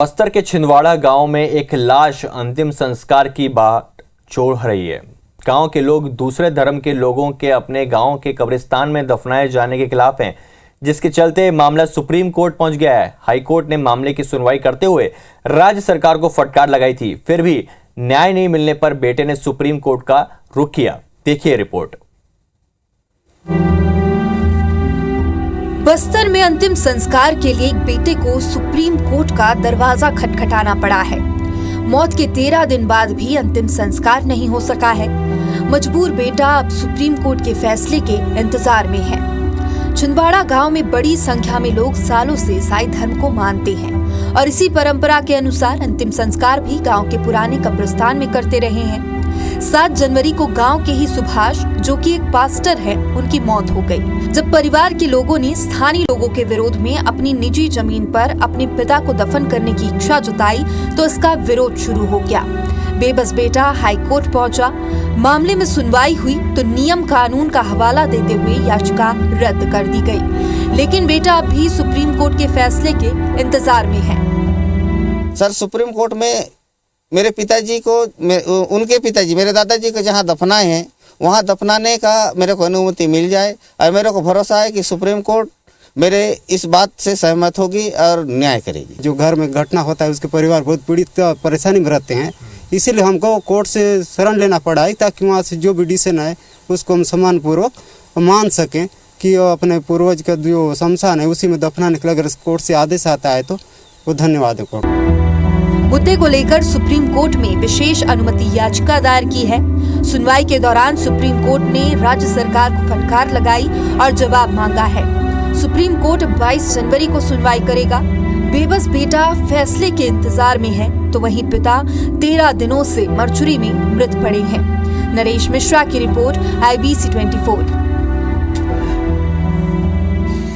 बस्तर के छिंदवाड़ा गांव में एक लाश अंतिम संस्कार की बाट जोड़ रही है। गांव के लोग दूसरे धर्म के लोगों के अपने गांव के कब्रिस्तान में दफनाए जाने के खिलाफ हैं, जिसके चलते मामला सुप्रीम कोर्ट पहुंच गया है। हाई कोर्ट ने मामले की सुनवाई करते हुए राज्य सरकार को फटकार लगाई थी, फिर भी न्याय नहीं मिलने पर बेटे ने सुप्रीम कोर्ट का रुख किया। देखिए रिपोर्ट। बस्तर में अंतिम संस्कार के लिए एक बेटे को सुप्रीम कोर्ट का दरवाजा खटखटाना पड़ा है। मौत के 13 दिन बाद भी अंतिम संस्कार नहीं हो सका है। मजबूर बेटा अब सुप्रीम कोर्ट के फैसले के इंतजार में है। छिंदवाड़ा गांव में बड़ी संख्या में लोग सालों से ईसाई धर्म को मानते हैं और इसी परंपरा के अनुसार अंतिम संस्कार भी गांव के पुराने कब्रिस्तान में करते रहे हैं। 7 जनवरी को गांव के ही सुभाष, जो कि एक पास्टर है, उनकी मौत हो गई। जब परिवार के लोगों ने स्थानीय लोगों के विरोध में अपनी निजी जमीन पर अपने पिता को दफन करने की इच्छा जताई तो इसका विरोध शुरू हो गया। बेबस बेटा हाई कोर्ट पहुंचा। मामले में सुनवाई हुई तो नियम कानून का हवाला देते हुए याचिका रद्द कर दी गई, लेकिन बेटा अब भी सुप्रीम कोर्ट के फैसले के इंतजार में है। सर, सुप्रीम कोर्ट में मेरे पिताजी को, उनके पिताजी मेरे दादाजी को जहां दफनाए हैं वहां दफनाने का मेरे को अनुमति मिल जाए और मेरे को भरोसा है कि सुप्रीम कोर्ट मेरे इस बात से सहमत होगी और न्याय करेगी। जो घर में घटना होता है उसके परिवार बहुत पीड़ित परेशानी में रहते हैं, इसीलिए हमको कोर्ट से शरण लेना पड़ा है ताकि वहाँ से जो भी डिसीजन है उसको हम सम्मानपूर्वक मान सकें कि अपने पूर्वज का जो शमशान है उसी में दफनाने के लिए अगर कोर्ट से आदेश आता है तो वो धन्यवाद है कोर्ट। मुद्दे को लेकर सुप्रीम कोर्ट में विशेष अनुमति याचिका दायर की है। सुनवाई के दौरान सुप्रीम कोर्ट ने राज्य सरकार को फटकार लगाई और जवाब मांगा है। सुप्रीम कोर्ट 22 जनवरी को सुनवाई करेगा। बेबस बेटा फैसले के इंतजार में है तो वहीं पिता 13 दिनों से मरचुरी में मृत पड़े हैं। नरेश मिश्रा की रिपोर्ट, IBC 24।